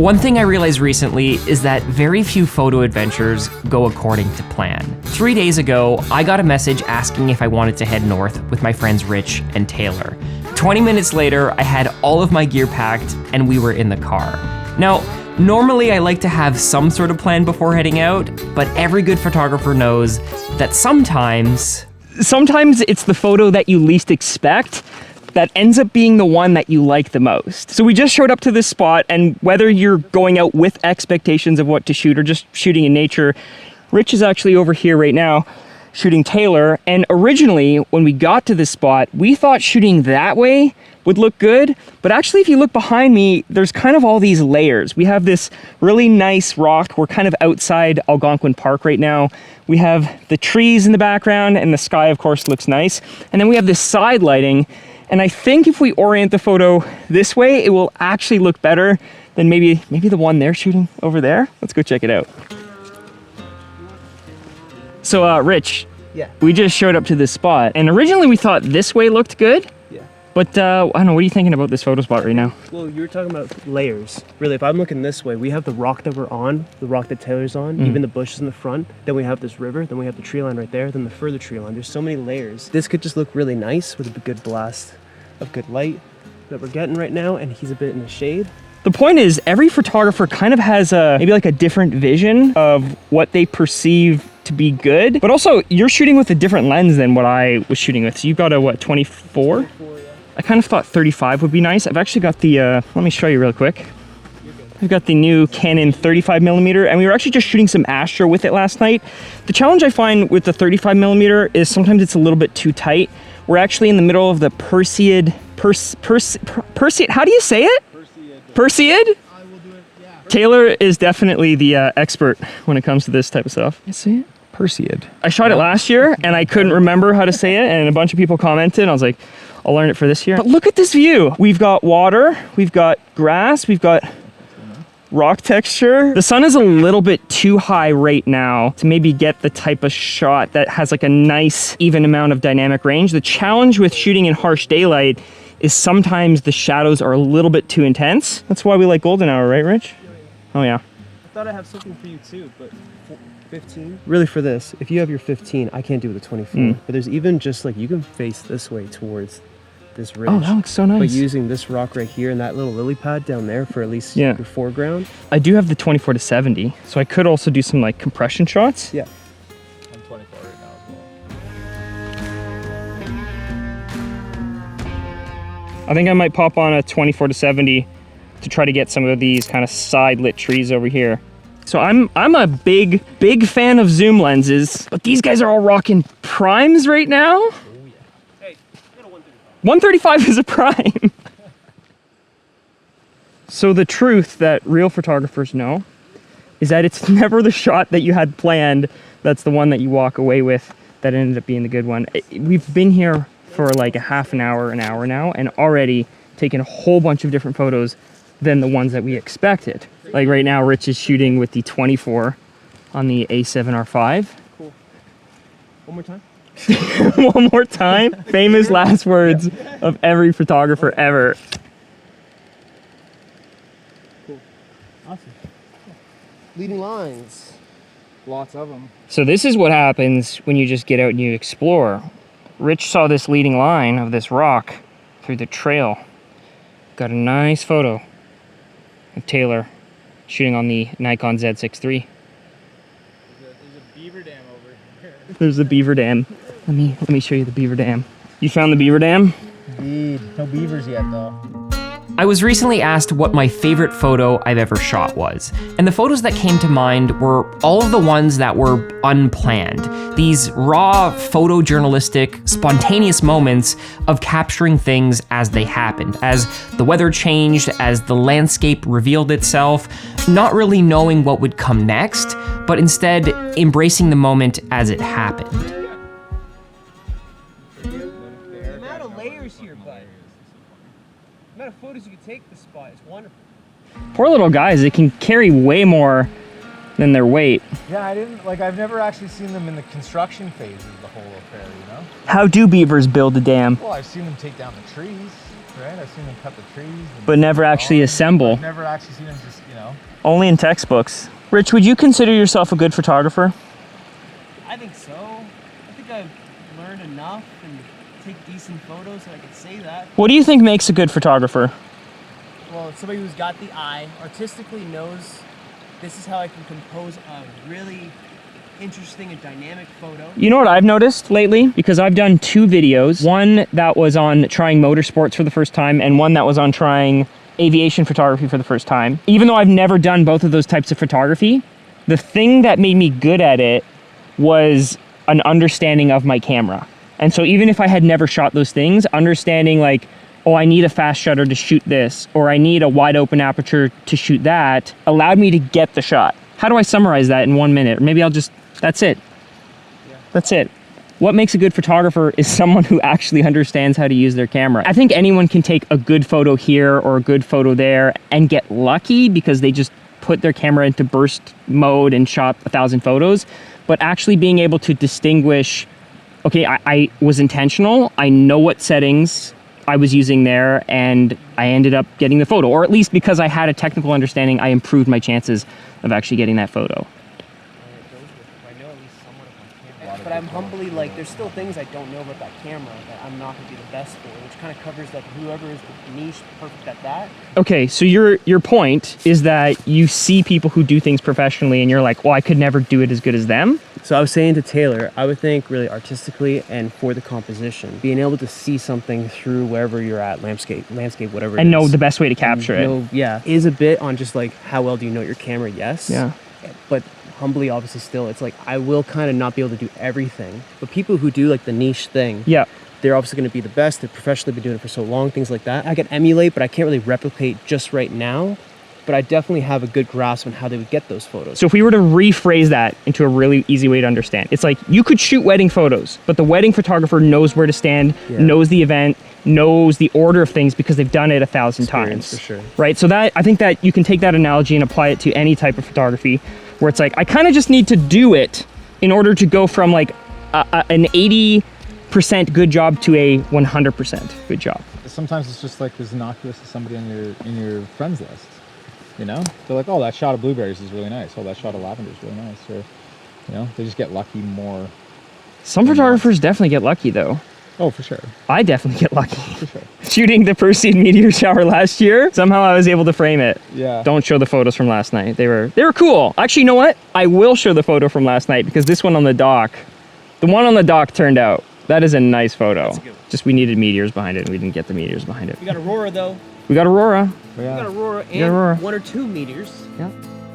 One thing I realized recently is that very few photo adventures go according to plan. 3 days ago, I got a message asking if I wanted to head north with my friends Rich and Taylor. 20 minutes later, I had all of my gear packed and we were in the car. Now, normally I like to have some sort of plan before heading out, but every good photographer knows that sometimes it's the photo that you least expect that ends up being the one that you like the most. So we just showed up to this spot, and whether you're going out with expectations of what to shoot or just shooting in nature, Rich is actually over here right now shooting Taylor. And originally, when we got to this spot, we thought shooting that way would look good, but actually if you look behind me, there's kind of all these layers. We have this really nice rock. We're kind of outside Algonquin Park right now. We have the trees in the background, and the sky of course looks nice. And then we have this side lighting, and I think if we orient the photo this way, it will actually look better than maybe the one they're shooting over there. Let's go check it out. So Rich, yeah, we just showed up to this spot, and originally we thought this way looked good. But I don't know, what are you thinking about this photo spot right now? Well, you were talking about layers. Really, if I'm looking this way, we have the rock that we're on, the rock that Taylor's on, even the bushes in the front. Then we have this river, then we have the tree line right there, then the further tree line. There's so many layers. This could just look really nice with a good blast of good light that we're getting right now, and he's a bit in the shade. The point is, every photographer kind of has maybe like a different vision of what they perceive to be good. But also, you're shooting with a different lens than what I was shooting with. So you've got a, what, 24? 24, yeah. I kind of thought 35 would be nice. I've actually got the, let me show you real quick. I've got the new Canon 35mm, and we were actually just shooting some Astro with it last night. The challenge I find with the 35mm is sometimes it's a little bit too tight. We're actually in the middle of the Perseid, how do you say it? Perseid? I will do it, yeah. Taylor is definitely the expert when it comes to this type of stuff. You see it? Perseid. I shot it last year and I couldn't remember how to say it, and a bunch of people commented. I was like, I'll learn it for this year. But look at this view. We've got water, we've got grass, we've got rock texture. The sun is a little bit too high right now to maybe get the type of shot that has like a nice even amount of dynamic range. The challenge with shooting in harsh daylight is sometimes the shadows are a little bit too intense. That's why we like golden hour, right, Rich? Oh yeah. I thought I have something for you too, but 15? Really for this, if you have your 15, I can't do it with a 24. But there's even just like, you can face this way towards this ridge. Oh, that looks so nice. But using this rock right here and that little lily pad down there for at least your foreground. I do have the 24-70, so I could also do some like compression shots. Yeah. I'm 24 right now as well. I think I might pop on a 24-70 to try to get some of these kind of side lit trees over here. So I'm a big fan of zoom lenses, but these guys are all rocking primes right now. Oh yeah. Hey, I got a 135 is a prime. So the truth that real photographers know is that it's never the shot that you had planned that's the one that you walk away with that ended up being the good one. We've been here for like a half an hour now, and already taken a whole bunch of different photos than the ones that we expected. Like right now, Rich is shooting with the 24 on the A7R5. Cool. One more time. One more time. Famous last words of every photographer ever. Cool. Awesome. Leading lines. Lots of them. So this is what happens when you just get out and you explore. Rich saw this leading line of this rock through the trail. Got a nice photo of Taylor shooting on the Nikon Z6 III. There's a beaver dam over here. There's the beaver dam. Let me show you the beaver dam. You found the beaver dam? Indeed. No beavers yet though. I was recently asked what my favorite photo I've ever shot was, and the photos that came to mind were all of the ones that were unplanned. These raw, photojournalistic, spontaneous moments of capturing things as they happened, as the weather changed, as the landscape revealed itself, not really knowing what would come next, but instead embracing the moment as it happened. The amount of layers here, bud. The amount of photos you can take this spot is wonderful. Poor little guys, they can carry way more than their weight. Yeah, I've never actually seen them in the construction phase of the whole affair, you know? How do beavers build a dam? Well, I've seen them take down the trees. right? I've seen them cut the trees. But never actually assemble. I've never actually seen them just, you know. Only in textbooks. Rich, would you consider yourself a good photographer? I think so. I think I've learned enough and take decent photos so I could say that. What do you think makes a good photographer? Well, it's somebody who's got the eye, artistically knows this is how I can compose a really interesting and dynamic photo. You know what I've noticed lately? Because I've done 2 videos. One that was on trying motorsports for the first time, and one that was on trying aviation photography for the first time. Even though I've never done both of those types of photography, the thing that made me good at it was an understanding of my camera. And so even if I had never shot those things, understanding like, oh, I need a fast shutter to shoot this, or I need a wide open aperture to shoot that, allowed me to get the shot. How do I summarize that in 1 minute? Or maybe I'll just, that's it. Yeah. That's it. What makes a good photographer is someone who actually understands how to use their camera. I think anyone can take a good photo here or a good photo there and get lucky because they just put their camera into burst mode and shot 1,000 photos. But actually being able to distinguish, okay, I was intentional, I know what settings I was using there, and I ended up getting the photo. Or at least because I had a technical understanding, I improved my chances of actually getting that photo. But I'm humbly like, there's still things I don't know about that camera that I'm not going to be the best for, which kind of covers like whoever is the niche perfect at that. Okay, so your point is that you see people who do things professionally and you're like, well, I could never do it as good as them. So I was saying to Taylor, I would think really artistically and for the composition, being able to see something through wherever you're at, landscape, whatever it is. And know the best way to capture it. Know, yeah, is a bit on just like how well do you know your camera, yes. Yeah. But humbly, obviously still, it's like I will kind of not be able to do everything. But people who do like the niche thing, Yeah. they're obviously going to be the best. They've professionally been doing it for so long, things like that. I can emulate, but I can't really replicate just right now. But I definitely have a good grasp on how they would get those photos. So if we were to rephrase that into a really easy way to understand, it's like you could shoot wedding photos, but the wedding photographer knows where to stand, knows the event, knows the order of things because they've done it 1,000 times. For sure. Right? So that I think that you can take that analogy and apply it to any type of photography where it's like, I kind of just need to do it in order to go from like an 80% good job to a 100% good job. Sometimes it's just like as innocuous as somebody in your friends list. You know, they're like, oh, that shot of blueberries is really nice. Oh, that shot of lavender is really nice. Or, you know, they just get lucky more. Some photographers definitely get lucky though. Oh, for sure. I definitely get lucky. For sure. Shooting the Perseid meteor shower last year, somehow I was able to frame it. Yeah. Don't show the photos from last night. They were cool. Actually, you know what? I will show the photo from last night because this one on the dock, the one on the dock turned out. That is a nice photo. That's a good one. Just we needed meteors behind it and we didn't get the meteors behind it. We got Aurora though. We got Aurora. We got Aurora and Aurora. 1 or 2 meteors. Yeah.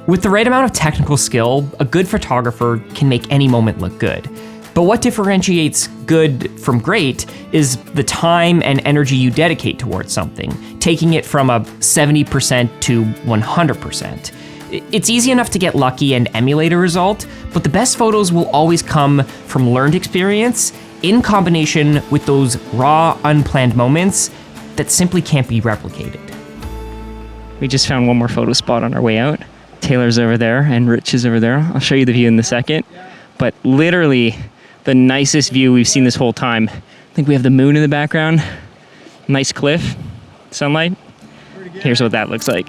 With the right amount of technical skill, a good photographer can make any moment look good. But what differentiates good from great is the time and energy you dedicate towards something, taking it from a 70% to 100%. It's easy enough to get lucky and emulate a result, but the best photos will always come from learned experience in combination with those raw, unplanned moments that simply can't be replicated. We just found one more photo spot on our way out. Taylor's over there and Rich is over there. I'll show you the view in a second. But literally the nicest view we've seen this whole time. I think we have the moon in the background. Nice cliff, sunlight. Here's what that looks like.